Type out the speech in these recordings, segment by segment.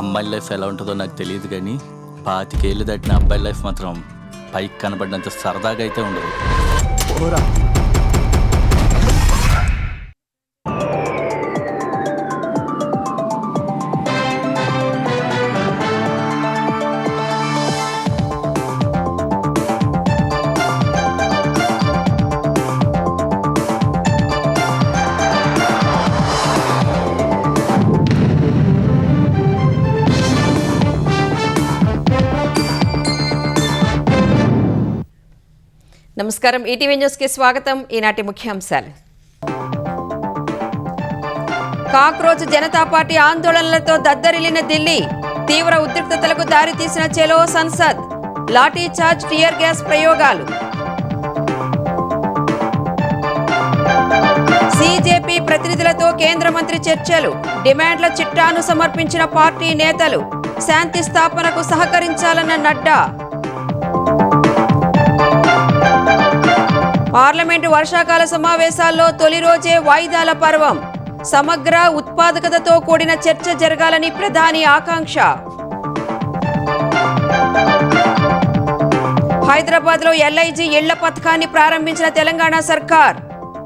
అమ్మాయి లైఫ్ ఎలా ఉంటుందో నాకు తెలియదు కానీ 25 ఏళ్ళు దాటిన అబ్బాయి లైఫ్ మాత్రం పైకి కనబడినంత సరదాగా అయితే ఉండదు. నమస్కారం, ఈటీవీ న్యూస్ కి స్వాగతం. ఈనాటి ముఖ్యాంశాలు. కాక్రోచ్ జనతా పార్టీ ఆందోళనలతో దద్దరిల్లిన ఢిల్లీ, తీవ్ర ఉద్రిక్తతలకు దారితీసిన Chalo Sansad, lathi charge, tear gas ప్రయోగాలు. సీజేపీ ప్రతినిధులతో కేంద్ర మంత్రి చర్చలు, డిమాండ్ల చిట్టాను సమర్పించిన పార్టీ నేతలు, శాంతి స్థాపనకు సహకరించాలన్న నడ్డా. పార్లమెంటు వర్షాకాల సమావేశాల్లో తొలి రోజే వాయిదాల పర్వం, సమగ్ర ఉత్పాదకతతో కూడిన చర్చ జరగాలని ప్రధాని ఆకాంక్ష. హైదరాబాద్లో ఎల్ఐజీ ఇళ్ల పథకాన్ని ప్రారంభించిన తెలంగాణ సర్కార్,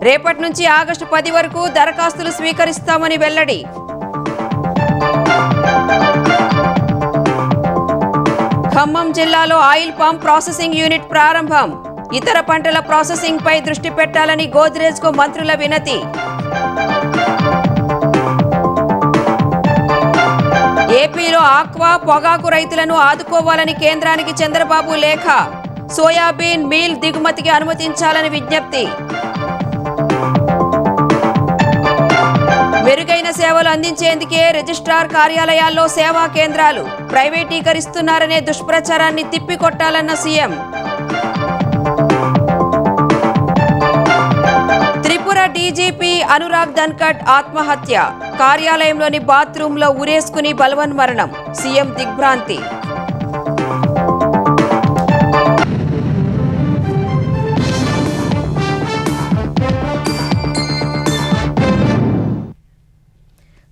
రేపటి నుంచి ఆగస్టు 10 వరకు దరఖాస్తులు స్వీకరిస్తామని వెల్లడి. ఖమ్మం జిల్లాలో ఆయిల్ పామ్ ప్రాసెసింగ్ యూనిట్ ప్రారంభం, ఇతర పంటల ప్రాసెసింగ్ పై దృష్టి పెట్టాలని గోద్రేజ్ కు మంత్రుల వినతి. ఏపీలో ఆక్వా పొగాకు రైతులను ఆదుకోవాలని కేంద్రానికి చంద్రబాబు లేఖ, సోయాబీన్ మీల్ దిగుమతికి అనుమతించాలని విజ్ఞప్తి. మెరుగైన సేవలు అందించేందుకే రిజిస్ట్రార్ కార్యాలయాల్లో సేవా కేంద్రాలు, ప్రైవేటీకరిస్తున్నారనే దుష్ప్రచారాన్ని తిప్పికొట్టాలన్న సీఎం. త్రిపుర డీజీపీ అనురాగ్ ధన్కడ్ ఆత్మహత్య, కార్యాలయంలోని బాత్రూంలో ఉరేసుకుని బలవన్మరణం, సీఎం దిగ్భ్రాంతి.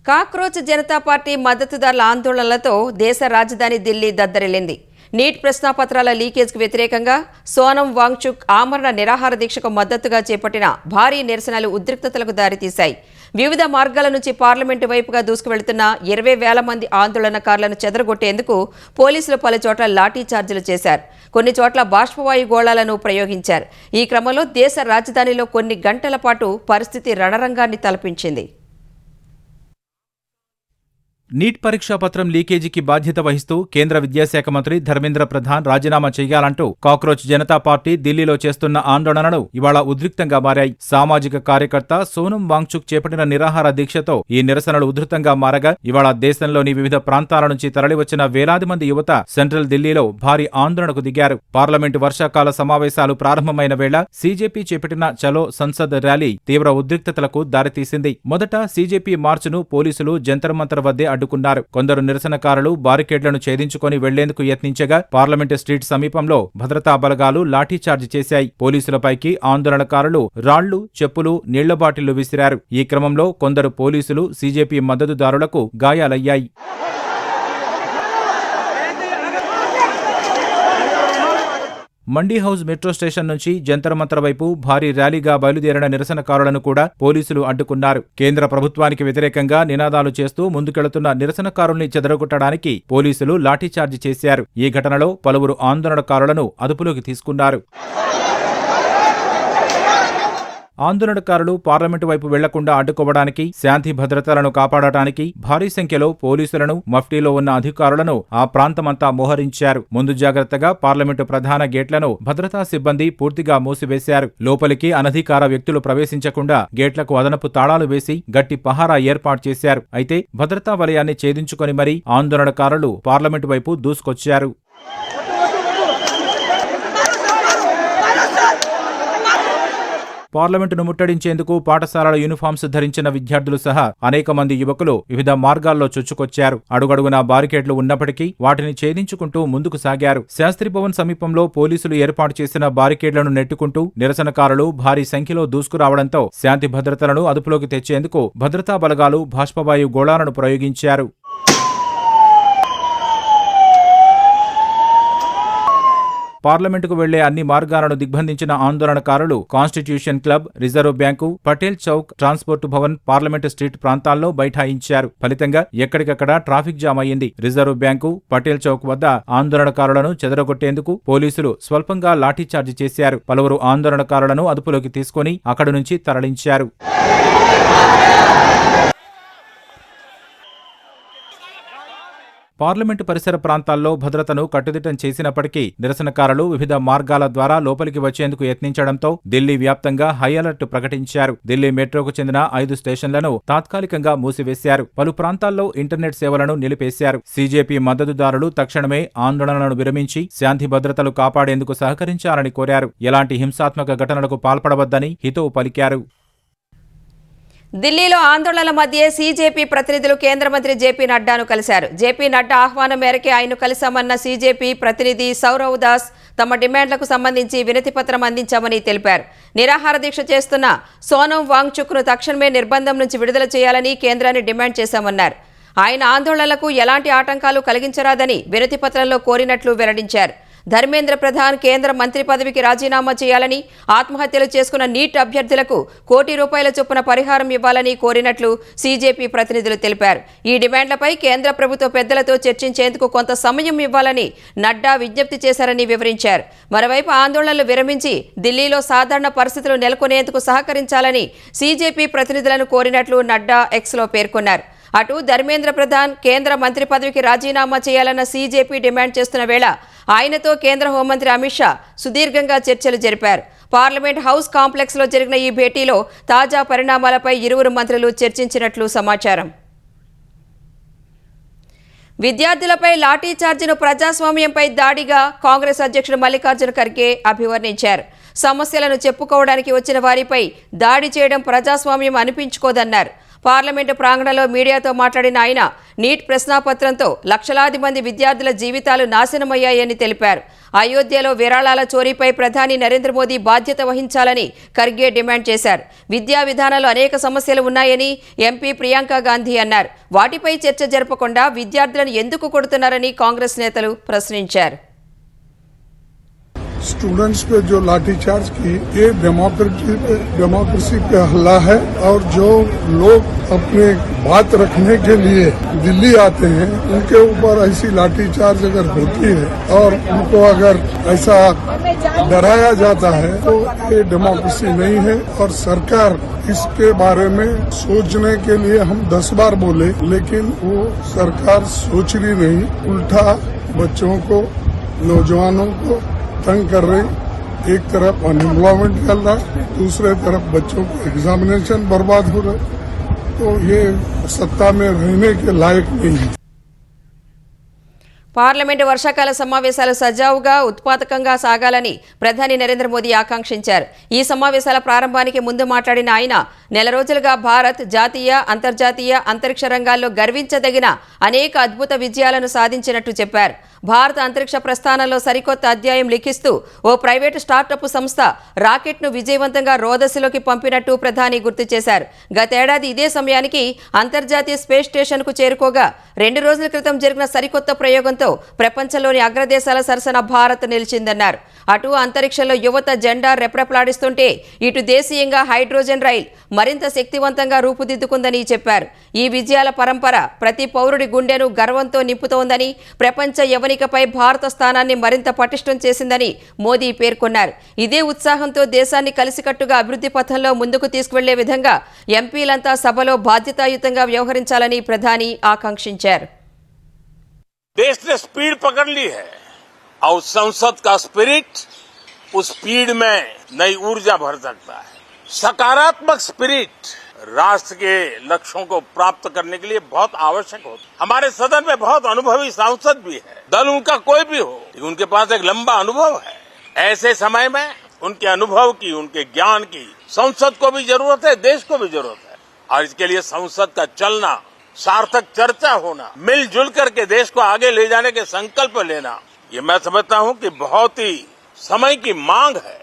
కాక్రోచ్ జనతా పార్టీ మద్దతుదారుల ఆందోళనలతో దేశ రాజధాని ఢిల్లీ దద్దరిల్లింది. నీట్ ప్రశ్నాపత్రాల లీకేజ్కు వ్యతిరేకంగా సోనం వాంగ్చుక్ ఆమరణ నిరాహార దీక్షకు మద్దతుగా చేపట్టిన భారీ నిరసనలు ఉద్రిక్తతలకు దారితీశాయి. వివిధ మార్గాల నుంచి పార్లమెంటు వైపుగా దూసుకువెళ్తున్న 20,000 మంది ఆందోళనకారులను చెదరగొట్టేందుకు పోలీసులు పలుచోట్ల లాఠీ చార్జీలు చేశారు. కొన్ని చోట్ల బాష్పవాయు గోళాలను ప్రయోగించారు. ఈ క్రమంలో దేశ రాజధానిలో కొన్ని గంటల పాటు పరిస్థితి రణరంగాన్ని తలపించింది. నీట్ పరీక్షా పత్రం లీకేజీకి బాధ్యత వహిస్తూ కేంద్ర విద్యాశాఖ మంత్రి ధర్మేంద్ర ప్రధాన్ రాజీనామా చేయాలంటూ కాక్రోచ్ జనతా పార్టీ ఢిల్లీలో చేస్తున్న ఆందోళనలు ఇవాళ ఉద్రిక్తంగా మారాయి. సామాజిక కార్యకర్త సోనం వాంగ్చుక్ చేపట్టిన నిరాహార దీక్షతో ఈ నిరసనలు ఉధృతంగా మారగా ఇవాళ దేశంలోని వివిధ ప్రాంతాల నుంచి తరలివచ్చిన వేలాది మంది యువత సెంట్రల్ ఢిల్లీలో భారీ ఆందోళనకు దిగారు. పార్లమెంటు వర్షాకాల సమావేశాలు ప్రారంభమైన వేళ సీజేపీ చేపట్టిన చలో సంసద్ ర్యాలీ తీవ్ర ఉద్రిక్తతలకు దారితీసింది. మొదట సీజేపీ మార్చును పోలీసులు జంతర్ మంతర్ వద్దే అడ్డుకున్నారు. కొందరు నిరసనకారులు బారికేడ్లను ఛేదించుకొని వెళ్లేందుకు యత్నించగా పార్లమెంటు స్ట్రీట్ సమీపంలో భద్రతా బలగాలు లాఠీచార్జ్ చేశాయి. పోలీసులపైకి ఆందోళనకారులు రాళ్లు, చెప్పులు, నీళ్ల బాటిళ్లు విసిరారు. ఈ క్రమంలో కొందరు పోలీసులు సీజేపీ మద్దతుదారులకు గాయాలయ్యాయి. మండీ హౌస్ మెట్రో స్టేషన్ నుంచి జంతర్ మంతర్ వైపు భారీ ర్యాలీగా బయలుదేరిన నిరసనకారులను కూడా పోలీసులు అడ్డుకున్నారు. కేంద్ర ప్రభుత్వానికి వ్యతిరేకంగా నినాదాలు చేస్తూ ముందుకెళుతున్న నిరసనకారుల్ని చెదరగొట్టడానికి పోలీసులు లాఠీచార్జి చేశారు. ఈ ఘటనలో పలువురు ఆందోళనకారులను అదుపులోకి తీసుకున్నారు. ఆందోళనకారులు పార్లమెంటు వైపు వెళ్లకుండా అడ్డుకోవడానికి, శాంతి భద్రతలను కాపాడటానికి భారీ సంఖ్యలో పోలీసులను, మఫ్టీలో ఉన్న అధికారులను ఆ ప్రాంతమంతా మోహరించారు. ముందు జాగ్రత్తగా పార్లమెంటు ప్రధాన గేట్లను భద్రతా సిబ్బంది పూర్తిగా మూసివేశారు. లోపలికి అనధికార వ్యక్తులు ప్రవేశించకుండా గేట్లకు అదనపు తాళాలు వేసి గట్టి పహారా ఏర్పాటు చేశారు. అయితే భద్రతా వలయాన్ని ఛేదించుకొని మరీ ఆందోళనకారులు పార్లమెంటు వైపు దూసుకొచ్చారు. పార్లమెంటును ముట్టడించేందుకు పాఠశాలల యూనిఫామ్స్ ధరించిన విద్యార్థులు సహా అనేక మంది యువకులు వివిధ మార్గాల్లో చొచ్చుకొచ్చారు. అడుగడుగునా బారికేడ్లు ఉన్నప్పటికీ వాటిని ఛేదించుకుంటూ ముందుకు సాగారు. శాస్త్రీభవన్ సమీపంలో పోలీసులు ఏర్పాటు చేసిన బారికేడ్లను నెట్టుకుంటూ నిరసనకారులు భారీ సంఖ్యలో దూసుకురావడంతో శాంతి భద్రతలను అదుపులోకి తెచ్చేందుకు భద్రతా బలగాలు బాష్పవాయు గోళాలను ప్రయోగించారు. పార్లమెంటుకు వెళ్లే అన్ని మార్గాలను దిగ్బంధించిన ఆందోళనకారులు constitution club, reserve bank, Patel Chowk, transport Bhavan, parliament street ప్రాంతాల్లో బైఠాయించారు. ఫలితంగా ఎక్కడికక్కడ ట్రాఫిక్ జామ్ అయ్యింది. రిజర్వ్ బ్యాంకు, పటేల్ చౌక్ వద్ద ఆందోళనకారులను చెదరగొట్టేందుకు పోలీసులు స్వల్పంగా లాఠీచార్జి చేశారు. పలువురు ఆందోళనకారులను అదుపులోకి తీసుకుని అక్కడి నుంచి తరలించారు. పార్లమెంటు పరిసర ప్రాంతాల్లో భద్రతను కట్టుదిట్టం చేసినప్పటికీ నిరసనకారులు వివిధ మార్గాల ద్వారా లోపలికి వచ్చేందుకు యత్నించడంతో ఢిల్లీ వ్యాప్తంగా హై అలర్ట్ ప్రకటించారు. ఢిల్లీ మెట్రోకు చెందిన 5 స్టేషన్లను తాత్కాలికంగా మూసివేశారు. పలు ప్రాంతాల్లో ఇంటర్నెట్ సేవలను నిలిపేశారు. సీజేపీ మద్దతుదారులు తక్షణమే ఆందోళనలను విరమించి శాంతి భద్రతలు కాపాడేందుకు సహకరించాలని కోరారు. ఎలాంటి హింసాత్మక ఘటనలకు పాల్పడవద్దని హితవు పలికారు. ఢిల్లీలో ఆందోళనల మధ్య సీజేపీ ప్రతినిధులు కేంద్ర మంత్రి జేపీ నడ్డాను కలిశారు. జేపీ నడ్డా ఆహ్వానం మేరకే ఆయన్ను కలిశామన్న సీజేపీ ప్రతినిధి సౌరవ్ దాస్ తమ డిమాండ్లకు సంబంధించి వినతిపత్రం అందించామని తెలిపారు. నిరాహార దీక్ష చేస్తున్న సోనం వాంగ్చుక్ను తక్షణమే నిర్బంధం నుంచి విడుదల చేయాలని కేంద్రాన్ని డిమాండ్ చేశామన్నారు. ఆయన ఆందోళనలకు ఎలాంటి ఆటంకాలు కలిగించరాదని వినతిపత్రంలో కోరినట్లు వెల్లడించారు. ధర్మేంద్ర ప్రధాన్ కేంద్ర మంత్రి పదవికి రాజీనామా చేయాలని, ఆత్మహత్యలు చేసుకున్న నీట్ అభ్యర్థులకు ₹1 కోటి చొప్పున పరిహారం ఇవ్వాలని కోరినట్లు సీజేపీ ప్రతినిధులు తెలిపారు. ఈ డిమాండ్లపై కేంద్ర ప్రభుత్వ పెద్దలతో చర్చించేందుకు కొంత సమయం ఇవ్వాలని నడ్డా విజ్ఞప్తి చేశారని వివరించారు. మరోవైపు ఆందోళనలు విరమించి ఢిల్లీలో సాధారణ పరిస్థితులు నెలకొనేందుకు సహకరించాలని సీజేపీ ప్రతినిధులను కోరినట్లు నడ్డా ఎక్స్లో పేర్కొన్నారు. అటు ధర్మేంద్ర ప్రధాన్ కేంద్ర మంత్రి పదవికి రాజీనామా చేయాలన్న సీజేపీ డిమాండ్ చేస్తున్న వేళ ఆయనతో కేంద్ర హోంమంత్రి అమిత్ షా సుదీర్ఘంగా చర్చలు జరిపారు. పార్లమెంట్ హౌస్ కాంప్లెక్స్లో జరిగిన ఈ భేటీలో తాజా పరిణామాలపై ఇరువురు మంత్రులు చర్చించినట్లు సమాచారం. విద్యార్థులపై లాఠీచార్జిను ప్రజాస్వామ్యంపై దాడిగా కాంగ్రెస్ అధ్యక్షుడు మల్లికార్జున ఖర్గే అభివర్ణించారు. సమస్యలను చెప్పుకోవడానికి వచ్చిన వారిపై దాడి చేయడం ప్రజాస్వామ్యం అనిపించుకోదన్నారు. పార్లమెంటు ప్రాంగణంలో మీడియాతో మాట్లాడిన ఆయన నీట్ ప్రశ్నాపత్రంతో లక్షలాది మంది విద్యార్థుల జీవితాలు నాశనమయ్యాయని తెలిపారు. అయోధ్యలో విరాళాల చోరీపై ప్రధాని నరేంద్ర మోదీ బాధ్యత వహించాలని ఖర్గే డిమాండ్ చేశారు. విద్యా విధానంలో అనేక సమస్యలు ఉన్నాయని ఎంపీ ప్రియాంక గాంధీ అన్నారు. వాటిపై చర్చ జరపకుండా విద్యార్థులను ఎందుకు కొడుతున్నారని కాంగ్రెస్ నేతలు ప్రశ్నించారు. स्टूडेंट्स पे जो लाठीचार्ज की, ये डेमोक्रेसी पे हल्ला है और जो लोग अपने बात रखने के लिए दिल्ली आते हैं उनके ऊपर ऐसी लाठीचार्ज अगर होती है और उनको अगर ऐसा डराया जाता है तो ये डेमोक्रेसी नहीं है। और सरकार इसके बारे में सोचने के लिए हम 10 बार बोले, लेकिन वो सरकार सोच रही नहीं, उल्टा बच्चों को, नौजवानों को तंग कर रही। एक तरफ अनएम्प्लॉयमेंट चल रहा, दूसरे तरफ बच्चों को एग्जामिनेशन बर्बाद हो रहे, तो ये सत्ता में रहने के लायक नहीं है। పార్లమెంటు వర్షాకాల సమావేశాలు సజావుగా ఉత్పాదకంగా సాగాలని ప్రధాని నరేంద్ర మోదీ ఆకాంక్షించారు. ఈ సమావేశాల ప్రారంభానికి ముందు మాట్లాడిన ఆయన నెల రోజులుగా భారత్ జాతీయ, అంతర్జాతీయ అంతరిక్ష రంగాల్లో గర్వించదగిన అనేక అద్భుత విజయాలను సాధించినట్టు చెప్పారు. భారత అంతరిక్ష ప్రస్థానంలో సరికొత్త అధ్యాయం లిఖిస్తూ ఓ ప్రైవేటు స్టార్టప్ సంస్థ రాకెట్ను విజయవంతంగా రోదసిలోకి పంపినట్టు ప్రధాని గుర్తు చేశారు. గతేడాది ఇదే సమయానికి అంతర్జాతీయ స్పేస్ స్టేషన్కు చేరుకోగా 2 రోజుల క్రితం జరిగిన సరికొత్త ప్రయోగంతో ప్రపంచంలోని అగ్రదేశాల సరసన భారత్ నిలిచిందన్నారు. అటు అంతరిక్షంలో యువత జెండా రెపరెపలాడిస్తుంటే ఇటు దేశీయంగా హైడ్రోజన్ రైల్ మరింత శక్తివంతంగా రూపుదిద్దుకుందని చెప్పారు. ఈ విజయాల పరంపర ప్రతి పౌరుడి గుండెను గర్వంతో నింపుతోందని, ప్రపంచ యవనికపై భారత స్థానాన్ని మరింత పటిష్టం చేసిందని మోదీ పేర్కొన్నారు. ఇదే ఉత్సాహంతో దేశాన్ని కలిసికట్టుగా అభివృద్ధి పథంలో ముందుకు తీసుకువెళ్లే విధంగా ఎంపీలంతా సభలో బాధ్యతాయుతంగా వ్యవహరించాలని ప్రధాని ఆకాంక్షించారు. देश ने स्पीड पकड़ ली है और संसद का स्पिरिट उस स्पीड में नई ऊर्जा भर सकता है। सकारात्मक स्पिरिट राष्ट्र के लक्ष्यों को प्राप्त करने के लिए बहुत आवश्यक होता है। हमारे सदन में बहुत अनुभवी सांसद भी है, दल उनका कोई भी हो, उनके पास एक लंबा अनुभव है। ऐसे समय में उनके अनुभव की, उनके ज्ञान की संसद को भी जरूरत है, देश को भी जरूरत है। और इसके लिए संसद का चलना, सार्थक चर्चा होना, मिलजुल करके देश को आगे ले जाने के संकल्प लेना, ये मैं समझता हूं कि बहुत ही समय की मांग है।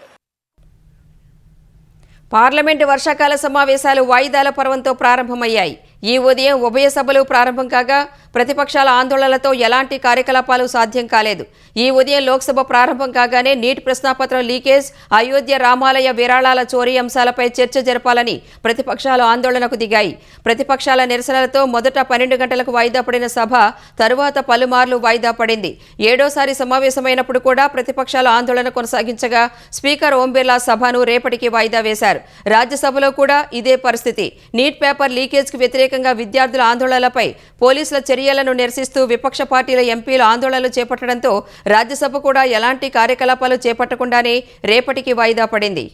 పార్లమెంటు వర్షాకాల సమావేశాలు వాయిదాల పర్వంతో ప్రారంభమయ్యాయి. ఈ ఉదయం ఉభయ సభలు ప్రారంభం కాగా ప్రతిపక్షాల ఆందోళనలతో ఎలాంటి కార్యకలాపాలు సాధ్యం కాలేదు. ఈ ఉదయం లోక్సభ ప్రారంభం కాగానే నీట్ ప్రశ్నాపత్రం లీకేజ్, అయోధ్య రామాలయ విరాళాల చోరీ అంశాలపై చర్చ జరపాలని ప్రతిపక్షాలు ఆందోళనకు దిగాయి. ప్రతిపక్షాల నిరసనలతో మొదట 12 గంటలకు వాయిదా పడిన సభ తరువాత పలుమార్లు వాయిదా పడింది. 7వ సమావేశమైనప్పుడు కూడా ప్రతిపక్షాలు ఆందోళన కొనసాగించగా స్పీకర్ ఓం బిర్లా సభను రేపటికి వాయిదా వేశారు. రాజ్యసభలో కూడా ఇదే పరిస్థితి. నీట్ పేపర్ లీకేజ్కు వ్యతిరేకంగా విద్యార్థుల ఆందోళనలపై పోలీసుల చర్యలను నిరసిస్తూ విపక్ష పార్టీల ఎంపీలు ఆందోళనలు చేపట్టడంతో రాజ్యసభ కూడా ఎలాంటి కార్యకలాపాలు చేపట్టకుండానే రేపటికి వాయిదా పడింది.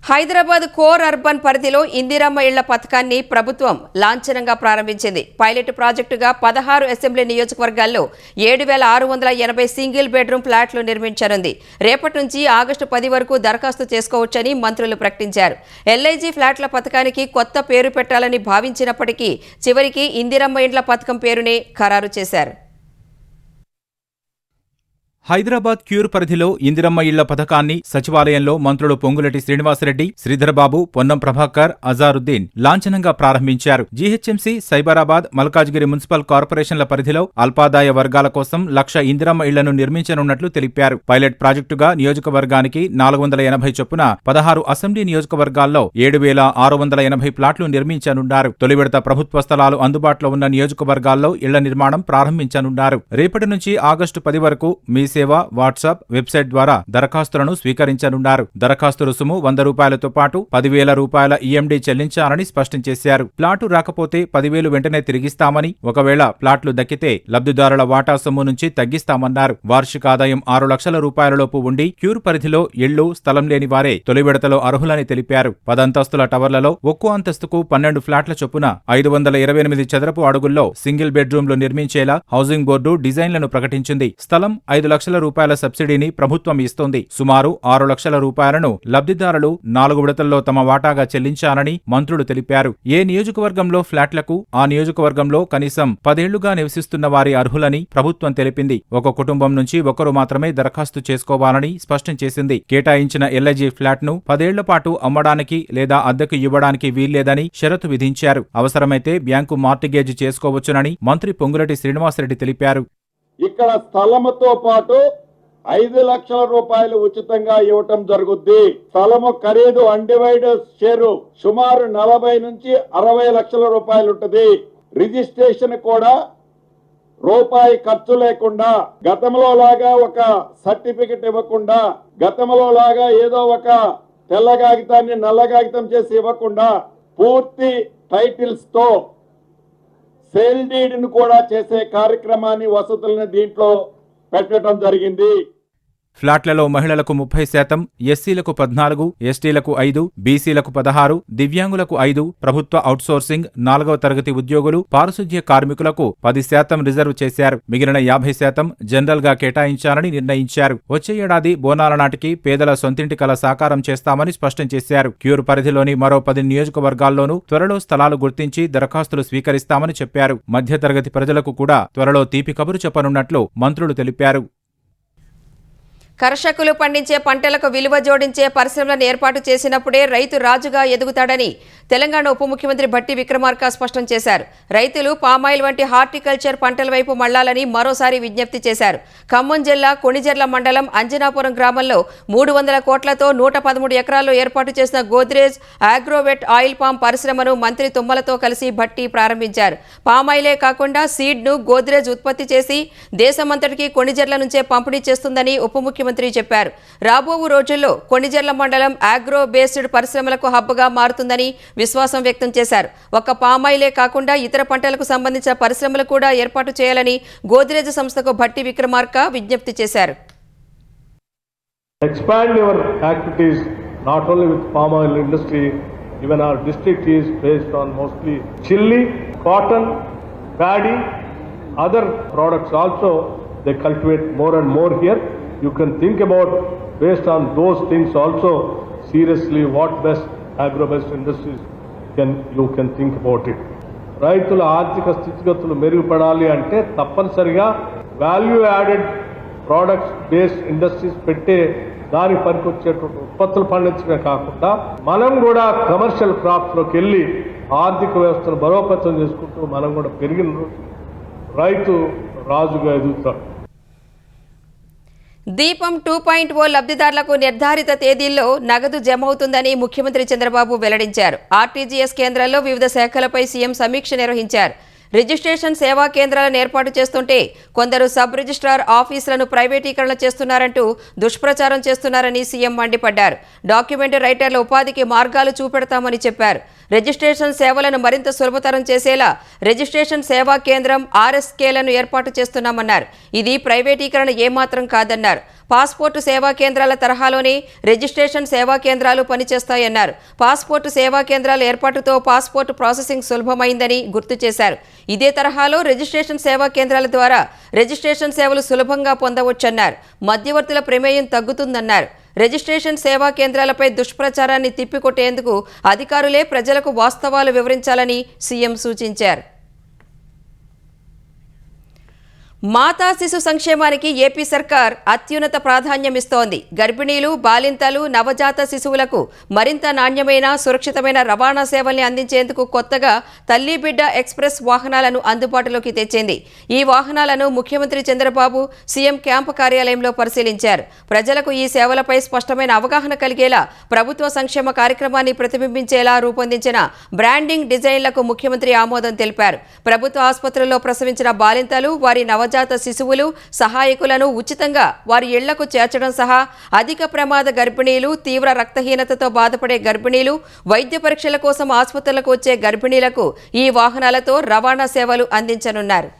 హైదరాబాద్ కోర్ అర్బన్ పరిధిలో ఇందిరమ్మ ఇళ్ల పథకాన్ని ప్రభుత్వం లాంఛనంగా ప్రారంభించింది. పైలట్ ప్రాజెక్టుగా 16 అసెంబ్లీ నియోజకవర్గాల్లో 7,680 సింగిల్ బెడ్రూమ్ ఫ్లాట్లు నిర్మించనుంది. రేపటి నుంచి ఆగస్టు 10 వరకు దరఖాస్తు చేసుకోవచ్చని మంత్రులు ప్రకటించారు. ఎల్ఐజీ ఫ్లాట్ల పథకానికి కొత్త పేరు పెట్టాలని భావించినప్పటికీ చివరికి ఇందిరమ్మ ఇండ్ల పథకం పేరునే ఖరారు చేశారు. హైదరాబాద్ క్యూర్ పరిధిలో ఇందిరమ్మ ఇళ్ల పథకాన్ని సచివాలయంలో మంత్రులు పొంగులటి శ్రీనివాసరెడ్డి, శ్రీధర్బాబు, పొన్నం ప్రభాకర్, అజారుద్దీన్ లాంఛనంగా ప్రారంభించారు. జీహెచ్ఎంసీ, సైబరాబాద్, మల్కాజ్గిరి మున్సిపల్ కార్పొరేషన్ల పరిధిలో అల్పాదాయ వర్గాల కోసం 1,00,000 ఇందిరమ్మ ఇళ్లను నిర్మించనున్నట్లు తెలిపారు. పైలట్ ప్రాజెక్టుగా నియోజకవర్గానికి 480 చొప్పున 16 అసెంబ్లీ నియోజకవర్గాల్లో 7,680 ప్లాట్లు నిర్మించనున్నారు. తొలి విడత ప్రభుత్వ స్థలాలు అందుబాటులో ఉన్న నియోజకవర్గాల్లో ఇళ్ల నిర్మాణం ప్రారంభించనున్నారు. రేపటి నుంచి ఆగస్టు 10 వరకు మీ సేవ, వాట్సాప్, వెబ్సైట్ ద్వారా దరఖాస్తులను స్వీకరించనున్నారు. దరఖాస్తు రుసుము 100 రూపాయలతో పాటు 10,000 రూపాయల ఈఎండీ చెల్లించాలని స్పష్టం చేశారు. ప్లాటు రాకపోతే 10,000 వెంటనే తిరిగిస్తామని, ఒకవేళ ప్లాట్లు దక్కితే లబ్ధిదారుల వాటా సొమ్ము నుంచి తగ్గిస్తామన్నారు. వార్షిక ఆదాయం 6 లక్షల రూపాయలలోపు ఉండి క్యూర్ పరిధిలో ఇళ్లు, స్థలం లేని వారే తొలి విడతలో అర్హులని తెలిపారు. 10 అంతస్తుల టవర్లలో ఒక్కో అంతస్తుకు 12 ఫ్లాట్ల చొప్పున 528 చదరపు అడుగుల్లో సింగిల్ బెడ్రూమ్లు నిర్మించేలా హౌసింగ్ బోర్డు డిజైన్లను ప్రకటించింది. స్థలం 5 లక్షల రూపాయల సబ్సిడీని ప్రభుత్వం ఇస్తోంది. సుమారు 6 లక్షల రూపాయలను లబ్ధిదారులు 4 విడతల్లో తమ వాటాగా చెల్లించాలని మంత్రులు తెలిపారు. ఏ నియోజకవర్గంలో ఫ్లాట్లకు ఆ నియోజకవర్గంలో కనీసం 10 ఏళ్లుగా నివసిస్తున్న వారి అర్హులని ప్రభుత్వం తెలిపింది. ఒక కుటుంబం నుంచి ఒకరు మాత్రమే దరఖాస్తు చేసుకోవాలని స్పష్టం చేసింది. కేటాయించిన ఎల్ఐజీ ఫ్లాట్ను 10 ఏళ్ల పాటు అమ్మడానికి లేదా అద్దెకు ఇవ్వడానికి వీల్లేదని షరతు విధించారు. అవసరమైతే బ్యాంకు మార్టిగేజ్ చేసుకోవచ్చునని మంత్రి పొంగులటి శ్రీనివాసరెడ్డి తెలిపారు. ఇక్కడ స్థలముతో పాటు 5 లక్షల రూపాయలు ఉచితంగా ఇవ్వటం జరుగుద్ది. స్థలము ఖరీదు అన్డివైడెడ్ షేరు సుమారు 40 నుంచి 60 లక్షల రూపాయలు ఉంటుంది. రిజిస్ట్రేషన్ కూడా రూపాయి ఖర్చు లేకుండా, గతంలో లాగా ఒక సర్టిఫికెట్ ఇవ్వకుండా, గతంలో లాగా ఏదో ఒక తెల్ల కాగితాన్ని నల్ల కాగితం చేసి ఇవ్వకుండా పూర్తి టైటిల్స్ తో సేల్ డీడ్ ను కూడా చేసే కార్యక్రమాన్ని, వసతులను దీంట్లో పెట్టడం జరిగింది. ఫ్లాట్లలో మహిళలకు 30%, ఎస్సీలకు 14%, ఎస్టీలకు 5%, బీసీలకు 16%, దివ్యాంగులకు 5%, ప్రభుత్వ అవుట్సోర్సింగ్ 4వ తరగతి ఉద్యోగులు, పారిశుధ్య కార్మికులకు 10% రిజర్వ్ చేశారు. మిగిలిన 50% జనరల్ గా కేటాయించాలని నిర్ణయించారు. వచ్చే ఏడాది బోనాల నాటికి పేదల సొంతింటి కల సాకారం చేస్తామని స్పష్టం చేశారు. క్యూర్ పరిధిలోని మరో 10 నియోజకవర్గాల్లోనూ త్వరలో స్థలాలు గుర్తించి దరఖాస్తులు స్వీకరిస్తామని చెప్పారు. మధ్యతరగతి ప్రజలకు కూడా త్వరలో తీపి కబురు చెప్పనున్నట్లు మంత్రులు తెలిపారు. కర్షకులు పండించే పంటలకు విలువ జోడించే పరిశ్రమలను ఏర్పాటు చేసినప్పుడే రైతు రాజుగా ఎదుగుతాడని తెలంగాణ ఉప ముఖ్యమంత్రి భట్టి విక్రమార్క స్పష్టం చేశారు. రైతులు పామాయిల్ వంటి హార్టికల్చర్ పంటల వైపు మళ్లాలని మరోసారి విజ్ఞప్తి చేశారు. ఖమ్మం జిల్లా కొణిజర్ల మండలం అంజనాపురం గ్రామంలో 300 కోట్లతో 113 ఎకరాల్లో ఏర్పాటు చేసిన గోద్రేజ్ ఆగ్రోవెట్ ఆయిల్ పామ్ పరిశ్రమను మంత్రి తుమ్మలతో కలిసి భట్టి ప్రారంభించారు. పామాయిలే కాకుండా సీడ్ను గోద్రేజ్ ఉత్పత్తి చేసి దేశమంతటికీ కొణిజర్ల నుంచే పంపిణీ చేస్తుందని ఉప ముఖ్యమంత్రి చెప్పారు. రాబో రోజుల్లో కొణిజర్ల మండలం ఆగ్రో బేస్డ్ పరిశ్రమలకు హబ్గా మారుతుందని విశ్వాసం వ్యక్తం చేశారు. ఒక్క పామాయిలే కాకుండా ఇతర పంటలకు సంబంధించిన పరిశ్రమలు కూడా ఏర్పాటు చేయాలని గోద్రేజ్ సంస్థకు భట్టి విక్రమార్క విజ్ఞప్తి చేశారు. Expand your activities not only with palm oil industry, even our district is based on mostly chili, cotton, paddy, other products also they cultivate more and more here. You can think about based on those things also seriously what best agro-based industries you can think about it. రైతుల ఆర్థిక స్థితిగతులు మెరుగుపడాలి అంటే తప్పనిసరిగా value added products based industries పెట్టే దాని పనికొచ్చేటువంటి ఉత్పత్తులు పండించడమే కాకుండా మనం కూడా కమర్షియల్ క్రాప్స్ లోకి వెళ్ళి ఆర్థిక వ్యవస్థను బలోపేతం చేసుకుంటూ మనం కూడా పెరిగిన రోజు రైతు రాజుగా ఎదుగుతాడు. దీపం 2.0 లబ్ధిదారులకు నిర్ధారిత తేదీల్లో నగదు జమ అవుతుందని ముఖ్యమంత్రి చంద్రబాబు వెల్లడించారు. ఆర్టీజీఎస్ కేంద్రాల్లో వివిధ శాఖలపై సీఎం సమీక్ష నిర్వహించారు. రిజిస్ట్రేషన్ సేవా కేంద్రాలను ఏర్పాటు చేస్తుంటే కొందరు సబ్ రిజిస్ట్రార్ ఆఫీసులను ప్రైవేటీకరణ చేస్తున్నారంటూ దుష్ప్రచారం చేస్తున్నారని సీఎం మండిపడ్డారు. డాక్యుమెంట్ రైటర్ల ఉపాధికి మార్గాలు చూపెడతామని చెప్పారు. రిజిస్ట్రేషన్ సేవలను మరింత సులభతరం చేసేలా రిజిస్ట్రేషన్ సేవా కేంద్రం ఆర్ఎస్కేలను ఏర్పాటు చేస్తున్నామన్నారు. ఇది ప్రైవేటీకరణ ఏమాత్రం కాదన్నారు. పాస్పోర్టు సేవా కేంద్రాల తరహాలోనే రిజిస్ట్రేషన్ సేవా కేంద్రాలు పనిచేస్తాయన్నారు. పాస్పోర్టు సేవా కేంద్రాల ఏర్పాటుతో పాస్పోర్టు ప్రాసెసింగ్ సులభమైందని గుర్తు చేశారు. ఇదే తరహాలో రిజిస్ట్రేషన్ సేవా కేంద్రాల ద్వారా రిజిస్ట్రేషన్ సేవలు సులభంగా పొందవచ్చన్నారు. మధ్యవర్తుల ప్రమేయం తగ్గుతుందన్నారు. రిజిస్ట్రేషన్ సేవా కేంద్రాలపై దుష్ప్రచారాన్ని తిప్పికొట్టేందుకు అధికారులే ప్రజలకు వాస్తవాలు వివరించాలని సీఎం సూచించారు. మాతా శిశు సంక్షేమానికి ఏపీ సర్కార్ అత్యున్నత ప్రాధాన్యమిస్తోంది. గర్భిణీలు, బాలింతలు, నవజాత శిశువులకు మరింత నాణ్యమైన, సురక్షితమైన రవాణా సేవల్ని అందించేందుకు కొత్తగా తల్లి బిడ్డ ఎక్స్ప్రెస్ వాహనాలను అందుబాటులోకి తెచ్చింది. ఈ వాహనాలను ముఖ్యమంత్రి చంద్రబాబు సీఎం క్యాంపు కార్యాలయంలో పరిశీలించారు. ప్రజలకు ఈ సేవలపై స్పష్టమైన అవగాహన కలిగేలా ప్రభుత్వ సంక్షేమ కార్యక్రమాన్ని ప్రతిబింబించేలా రూపొందించిన బ్రాండింగ్ డిజైన్లకు ముఖ్యమంత్రి ఆమోదం తెలిపారు. ప్రభుత్వ ఆసుపత్రుల్లో ప్రసవించిన బాలింతలు, వారి నవజాత శిశువులు, సహాయకులను ఉచితంగా వారి ఇళ్లకు చేర్చడం సహా అధిక ప్రమాద గర్భిణీలు, తీవ్ర రక్తహీనతతో బాధపడే గర్భిణీలు, వైద్య పరీక్షల కోసం ఆసుపత్రులకు వచ్చే గర్భిణీలకు ఈ వాహనాలతో రవాణా సేవలు అందించనున్నారు.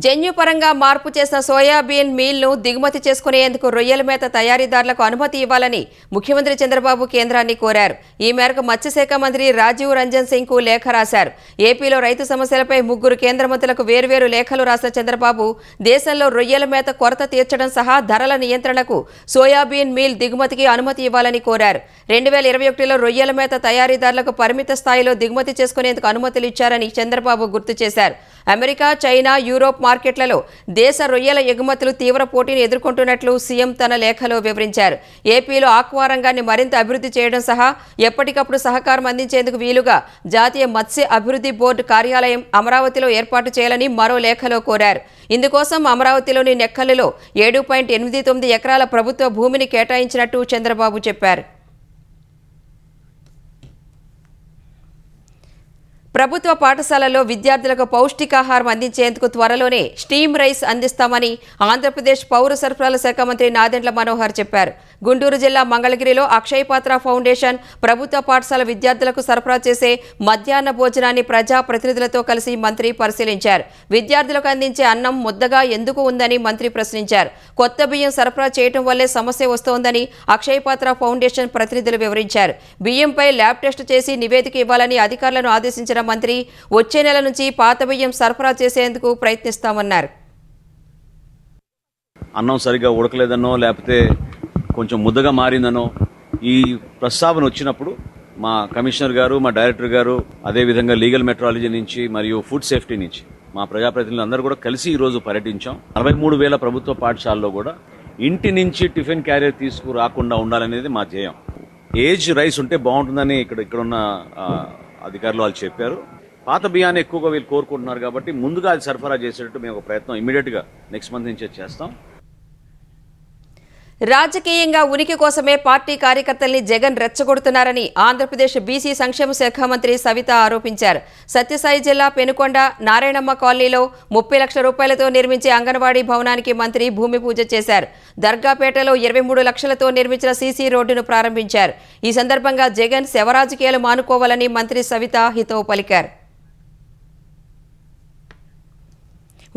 జన్యుపరంగా మార్పు చేసిన సోయాబీన్ మీల్ను దిగుమతి చేసుకునేందుకు రొయ్యల మేత తయారీదారులకు అనుమతి ఇవ్వాలని ముఖ్యమంత్రి చంద్రబాబు కేంద్రాన్ని కోరారు. ఈ మేరకు మత్స్యశాఖ మంత్రి రాజీవ్ రంజన్ సింగ్కు లేఖ రాశారు. ఏపీలో రైతు సమస్యలపై 3 కేంద్ర మంత్రులకు వేర్వేరు లేఖలు రాసిన చంద్రబాబు దేశంలో రొయ్యల మేత కొరత తీర్చడం సహా ధరల నియంత్రణకు సోయాబీన్ మీల్ దిగుమతికి అనుమతి ఇవ్వాలని కోరారు. 2021లో రొయ్యల మేత తయారీదారులకు పరిమిత స్థాయిలో దిగుమతి చేసుకునేందుకు అనుమతులు ఇచ్చారని చంద్రబాబు గుర్తు చేశారు. అమెరికా, చైనా, యూరోప్ మార్కెట్లలో దేశ రొయ్యల ఎగుమతులు తీవ్ర పోటీని ఎదుర్కొంటున్నట్లు సీఎం తన లేఖలో వివరించారు. ఏపీలో ఆక్వా రంగాన్ని మరింత అభివృద్ధి చేయడం సహా ఎప్పటికప్పుడు సహకారం అందించేందుకు వీలుగా జాతీయ మత్స్య అభివృద్ధి బోర్డు కార్యాలయం అమరావతిలో ఏర్పాటు చేయాలని మరో లేఖలో కోరారు. ఇందుకోసం అమరావతిలోని నెక్కల్లులో 7.89 ఎకరాల ప్రభుత్వ భూమిని కేటాయించినట్టు చంద్రబాబు చెప్పారు. ప్రభుత్వ పాఠశాలల్లో విద్యార్థులకు పౌష్టికాహారం అందించేందుకు త్వరలోనే స్టీమ్ రైస్ అందిస్తామని ఆంధ్రప్రదేశ్ పౌర సరఫరాల శాఖ మంత్రి నాదెండ్ల మనోహర్ చెప్పారు. గుంటూరు జిల్లా మంగళగిరిలో అక్షయ్ పాత్ర ఫౌండేషన్ ప్రభుత్వ పాఠశాల విద్యార్థులకు సరఫరా చేసే మధ్యాహ్న భోజనాన్ని ప్రజా ప్రతినిధులతో కలిసి మంత్రి పరిశీలించారు. విద్యార్థులకు అందించే అన్నం ముద్దగా ఎందుకు ఉందని మంత్రి ప్రశ్నించారు. కొత్త బియ్యం సరఫరా చేయడం వల్లే సమస్య వస్తోందని అక్షయ్ పాత్ర ఫౌండేషన్ ప్రతినిధులు వివరించారు. బియ్యంపై ల్యాబ్ టెస్ట్ చేసి నివేదిక ఇవ్వాలని అధికారులను ఆదేశించిన మంత్రి వచ్చే నెల నుంచి పాత బియ్యం సరఫరా చేసేందుకు ప్రయత్నిస్తామన్నారు. అన్నం సరిగ్గా ఉడకలేదనో లేకపోతే కొంచెం ముద్దగా మారిందనో ఈ ప్రస్తావన వచ్చినప్పుడు మా కమిషనర్ గారు, మా డైరెక్టర్ గారు, అదేవిధంగా లీగల్ మెట్రాలజీ నుంచి మరియు ఫుడ్ సేఫ్టీ నుంచి మా ప్రజాప్రతినిధులు అందరూ కూడా కలిసి ఈరోజు పర్యటించాం. 43,000 ప్రభుత్వ పాఠశాలలో కూడా ఇంటి నుంచి టిఫిన్ క్యారియర్ తీసుకురాకుండా ఉండాలనేది మా ధ్యేయం. ఏజ్ రైస్ ఉంటే బాగుంటుందని ఇక్కడున్న అధికారులు వాళ్ళు చెప్పారు. పాత బియ్యాన్ని ఎక్కువగా వీళ్ళు కోరుకుంటున్నారు కాబట్టి ముందుగా అది సరఫరా చేసేటట్టు మేము ఒక ప్రయత్నం ఇమీడియట్గా నెక్స్ట్ మంత్ నుంచే చేస్తాం. రాజకీయంగా ఉనికి కోసమే పార్టీ కార్యకర్తల్ని జగన్ రెచ్చగొడుతున్నారని ఆంధ్రప్రదేశ్ బీసీ సంక్షేమ శాఖ మంత్రి సవిత ఆరోపించారు. సత్యసాయి జిల్లా పెనుకొండ నారాయణమ్మ కాలనీలో 30 లక్షల రూపాయలతో నిర్మించే అంగన్వాడీ భవనానికి మంత్రి భూమి పూజ చేశారు. దర్గాపేటలో 23 లక్షలతో నిర్మించిన సీసీ రోడ్డును ప్రారంభించారు. ఈ సందర్భంగా జగన్ శవరాజకీయాలు మానుకోవాలని మంత్రి సవిత హితవు పలికారు.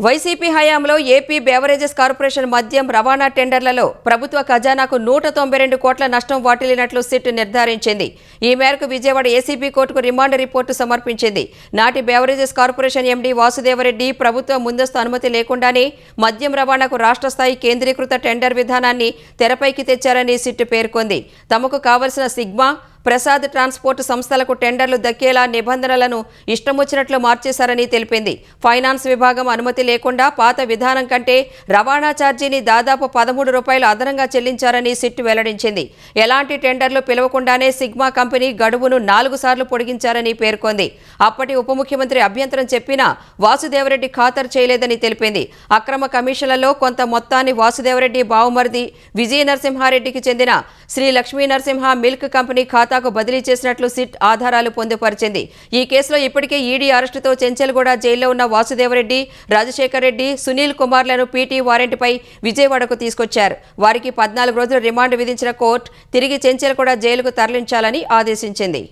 వైసీపీ హయాంలో ఏపీ బేవరేజెస్ కార్పొరేషన్ మద్యం రవాణా టెండర్లలో ప్రభుత్వ ఖజానాకు 192 కోట్ల నష్టం వాటిల్లినట్లు సిట్ నిర్ధారించింది. ఈ మేరకు విజయవాడ ఏసీబీ కోర్టుకు రిమాండ్ రిపోర్టు సమర్పించింది. నాటి బేవరేజెస్ కార్పొరేషన్ ఎండీ వాసుదేవరెడ్డి ప్రభుత్వ ముందస్తు అనుమతి లేకుండానే మద్యం రవాణాకు రాష్ట్ర స్థాయి కేంద్రీకృత టెండర్ విధానాన్ని తెరపైకి తెచ్చారని సిట్ పేర్కొంది. తమకు కావలసిన సిగ్మా, ప్రసాద్ ట్రాన్స్పోర్ట్ సంస్థలకు టెండర్లు దక్కేలా నిబంధనలను ఇష్టమొచ్చినట్లు మార్చేశారని తెలిపింది. ఫైనాన్స్ విభాగం అనుమతి లేకుండా పాత విధానం కంటే రవాణా ఛార్జీని దాదాపు 13 రూపాయలు అదనంగా చెల్లించారని సిట్ వెల్లడించింది. ఎలాంటి టెండర్లు పిలవకుండానే సిగ్మా కంపెనీ గడువును 4 సార్లు పొడిగించారని పేర్కొంది. అప్పటి ఉప ముఖ్యమంత్రి అభ్యంతరం చెప్పినా వాసుదేవరెడ్డి ఖాతరు చేయలేదని తెలిపింది. అక్రమ కమిషన్లలో కొంత మొత్తాన్ని వాసుదేవరెడ్డి బావుమరిది విజయ నరసింహారెడ్డికి చెందిన శ్రీ లక్ష్మీ నరసింహ మిల్క్ కంపెనీ ఖాతాకు బదిలీ చేసినట్లు సిట్ ఆధారాలు పొందుపరిచింది. ఈ కేసులో ఇప్పటికే ఈడీ అరెస్టుతో చెంచెల్గూడ జైల్లో ఉన్న వాసుదేవరెడ్డి, రాజశేఖర్ రెడ్డి, సునీల్ కుమార్లను పీటీ వారెంట్పై విజయవాడకు తీసుకొచ్చారు. వారికి 14 రోజులు రిమాండ్ విధించిన కోర్టు తిరిగి చెంచెల్గూడ జైలుకు తరలించాలని ఆదేశించింది.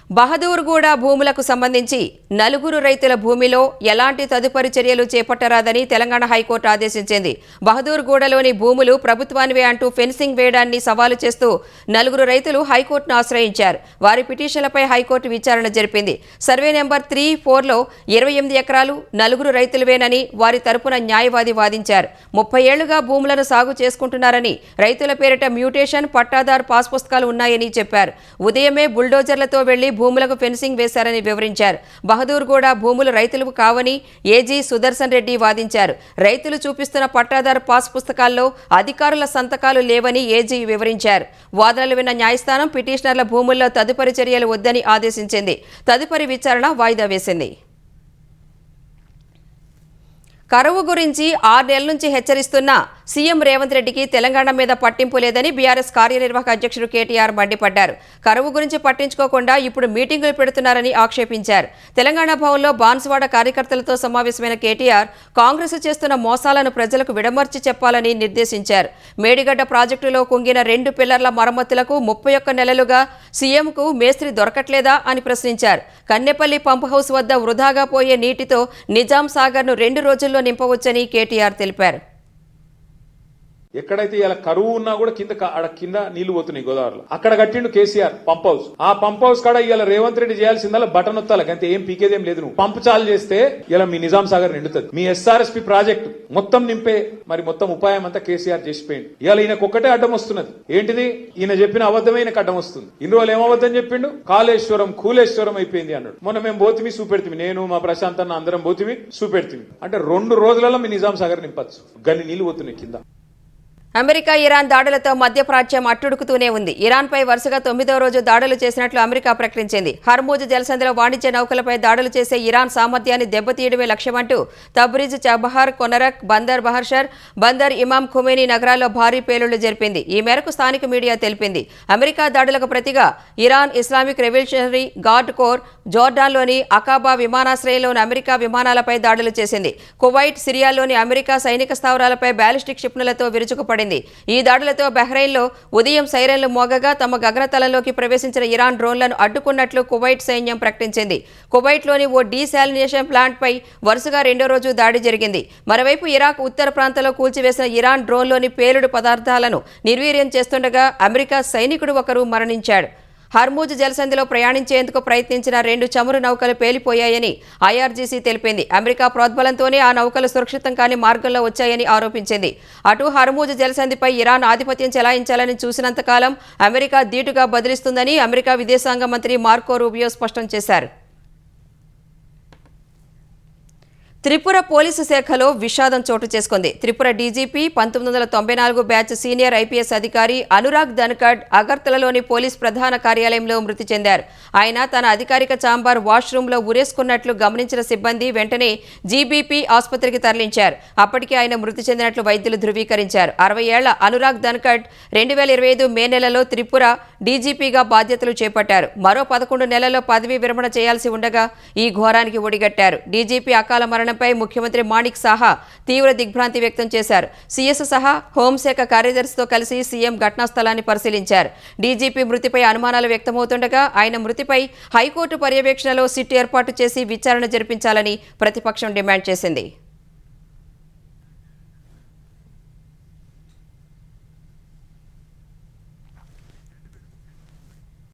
బహదూర్గూడ భూములకు సంబంధించి 4 రైతుల భూమిలో ఎలాంటి తదుపరి చర్యలు చేపట్టరాదని తెలంగాణ హైకోర్టు ఆదేశించింది. బహదూర్గూడలోని భూములు ప్రభుత్వానివే అంటూ ఫెన్సింగ్ వేయడాన్ని సవాలు చేస్తూ 4 రైతులు హైకోర్టును ఆశ్రయించారు. వారి పిటిషన్లపై హైకోర్టు విచారణ జరిపింది. సర్వే నెంబర్ 3-4లో 28 ఎకరాలు 4 రైతులవేనని వారి తరపున న్యాయవాది వాదించారు. 30 ఏళ్లుగా భూములను సాగు చేసుకుంటున్నారని, రైతుల పేరిట మ్యూటేషన్, పట్టాదారు పాస్ పుస్తకాలు ఉన్నాయని చెప్పారు. ఉదయమే బుల్డోజర్లతో వెళ్లి భూములకు ఫెన్సింగ్ వేశారని వివరించారు. బహదూర్గూడ భూములు రైతులకు కావని ఏజీ సుదర్శన్ రెడ్డి వాదించారు. రైతులు చూపిస్తున్న పట్టాదారు పాస్ పుస్తకాల్లో అధికారుల సంతకాలు లేవని ఏజీ వివరించారు. వాదనలు విన్న న్యాయస్థానం పిటిషనర్ల భూముల్లో తదుపరి చర్యలు వద్దని ఆదేశించింది. తదుపరి విచారణ వాయిదా వేసింది. కరువు గురించి 6 నెలల నుంచి హెచ్చరిస్తున్న సీఎం రేవంత్ రెడ్డికి తెలంగాణ మీద పట్టింపు లేదని బీఆర్ఎస్ కార్యనిర్వాహక అధ్యక్షుడు కేటీఆర్ మండిపడ్డారు. కరువు గురించి పట్టించుకోకుండా ఇప్పుడు మీటింగులు పెడుతున్నారని ఆక్షేపించారు. తెలంగాణ భవన్లో బాన్సువాడ కార్యకర్తలతో సమావేశమైన కేటీఆర్ కాంగ్రెస్ చేస్తున్న మోసాలను ప్రజలకు విడమర్చి చెప్పాలని నిర్దేశించారు. మేడిగడ్డ ప్రాజెక్టులో కుంగిన 2 పిల్లర్ల మరమ్మతులకు 31 నెలలుగా సీఎంకు మేస్త్రి దొరకట్లేదా అని ప్రశ్నించారు. కన్నెపల్లి పంప్ హౌస్ వద్ద వృధాగా పోయే నీటితో నిజాం సాగర్ను 2 రోజుల్లో నింపవచ్చని కేటీఆర్ తెలిపారు. ఎక్కడైతే ఇలా కరువు ఉన్నా కూడా కింద నీళ్లు పోతున్నాయి గోదావరిలో. అక్కడ కట్టిండు కేసీఆర్ పంప్ హౌస్. ఆ పంప్ హౌస్ కాడ ఇలా రేవంత్ రెడ్డి చేయాల్సిందల్లా బటన్ నొత్తాలి, అంతే, ఏం పీకేదేం లేదు. నువ్వు పంప్ చాలు చేస్తే ఇలా మీ నిజాం సాగర్ నిండుతుంది. మీ ఎస్ఆర్ఎస్పీ ప్రాజెక్టు మొత్తం నింపే మొత్తం ఉపాయం అంతా కేసీఆర్ చేసిపోయింది. ఇవాళ ఈయనకు ఒక్కటే అడ్డం వస్తున్నది. ఏంటిది? ఈయన చెప్పిన అబద్ధమైన అడ్డం వస్తుంది. ఇన్ని రోజులు ఏమబద్ధం చెప్పిండు? కాళేశ్వరం కూలేశ్వరం అయిపోయింది అన్నాడు. మొన్న మేము పోతిమి చూపెడుతుంది, నేను మా ప్రశాంత్ అన్న అందరం పోతిమి చూపెడుతుంది. అంటే 2 రోజులలో మీ నిజాం సాగర్ నింపచ్చు. గన్ని నీళ్లు పోతున్నాయి కింద. అమెరికా ఇరాన్ దాడులతో మధ్యప్రాచ్యం అట్టుడుకుతూనే ఉంది. ఇరాన్పై వరుసగా 9వ రోజు దాడులు చేసినట్లు అమెరికా ప్రకటించింది. హర్మూజ్ జలసంధిలో వాణిజ్య నౌకలపై దాడులు చేసే ఇరాన్ సామర్థ్యాన్ని దెబ్బతీయడమే లక్ష్యమంటూ తబ్రిజ్, చబహార్, కొనరక్, బందర్ బహర్షర్, బందర్ ఇమాం ఖుమేనీ నగరాల్లో భారీ పేలుళ్లు జరిపింది. ఈ మేరకు స్థానిక మీడియా తెలిపింది. అమెరికా దాడులకు ప్రతిగా Iran Islamic Revolutionary Guard Corps జోర్డాన్లోని అకాబా విమానాశ్రయంలోని అమెరికా విమానాలపై దాడులు చేసింది. కువైట్, సిరియాలోని అమెరికా సైనిక స్థావరాలపై బ్యాలిస్టిక్ క్షిపణులతో విరుచుకుపడింది. ఈ దాడులతో బహ్రెయిన్లో ఉదయం సైరన్లు మోగగా తమ గగనతలంలోకి ప్రవేశించిన ఇరాన్ డ్రోన్లను అడ్డుకున్నట్లు కువైట్ సైన్యం ప్రకటించింది. కువైట్లోని ఓ డీశాలినేషన్ ప్లాంట్పై వరుసగా 2వ రోజు దాడి జరిగింది. మరోవైపు ఇరాక్ ఉత్తర ప్రాంతంలో కూల్చివేసిన ఇరాన్ డ్రోన్లోని పేలుడు పదార్థాలను నిర్వీర్యం చేస్తుండగా అమెరికా సైనికుడు ఒకరు మరణించాడు. హర్మూజ్ జలసంధిలో ప్రయాణించేందుకు ప్రయత్నించిన 2 చమురు నౌకలు పేలిపోయాయని ఐఆర్జీసీ తెలిపింది. అమెరికా ప్రోద్బలంతోనే ఆ నౌకలు సురక్షితం కాని మార్గంలో వచ్చాయని ఆరోపించింది. అటు హర్మూజ్ జలసంధిపై ఇరాన్ ఆధిపత్యం చెలాయించాలని చూసినంతకాలం అమెరికా ధీటుగా బదిలిస్తుందని అమెరికా విదేశాంగ మంత్రి మార్కో రూబియో స్పష్టం చేశారు. త్రిపుర పోలీసు శాఖలో విషాదం చోటు చేసుకుంది. Tripura DGP 1994 batch senior IPS అధికారి అనురాగ్ ధన్కడ్ అగర్తలలోని పోలీస్ ప్రధాన కార్యాలయంలో మృతి చెందారు. ఆయన తన అధికారిక ఛాంబర్ వాష్రూంలో ఉరేసుకున్నట్లు గమనించిన సిబ్బంది వెంటనే జీబీపీ ఆసుపత్రికి తరలించారు. అప్పటికే ఆయన మృతి చెందినట్లు వైద్యులు ధృవీకరించారు. 60 ఏళ్ల అనురాగ్ ధన్కడ్ 2025 మే నెలలో త్రిపుర డీజీపీగా బాధ్యతలు చేపట్టారు. మరో 11 నెలల్లో పదవీ విరమణ చేయాల్సి ఉండగా ఈ ఘోరానికి ఒడిగట్టారు. డీజీపీ అకాల మరణంపై ముఖ్యమంత్రి మాణిక్ సాహా తీవ్ర దిగ్భ్రాంతి వ్యక్తం చేశారు. సీఎస్ సహా హోంశాఖ కార్యదర్శితో కలిసి సీఎం ఘటనా స్థలాన్ని పరిశీలించారు. డీజీపీ మృతిపై అనుమానాలు వ్యక్తమవుతుండగా ఆయన మృతిపై హైకోర్టు పర్యవేక్షణలో సిట్ ఏర్పాటు చేసి విచారణ జరిపించాలని ప్రతిపక్షం డిమాండ్ చేసింది.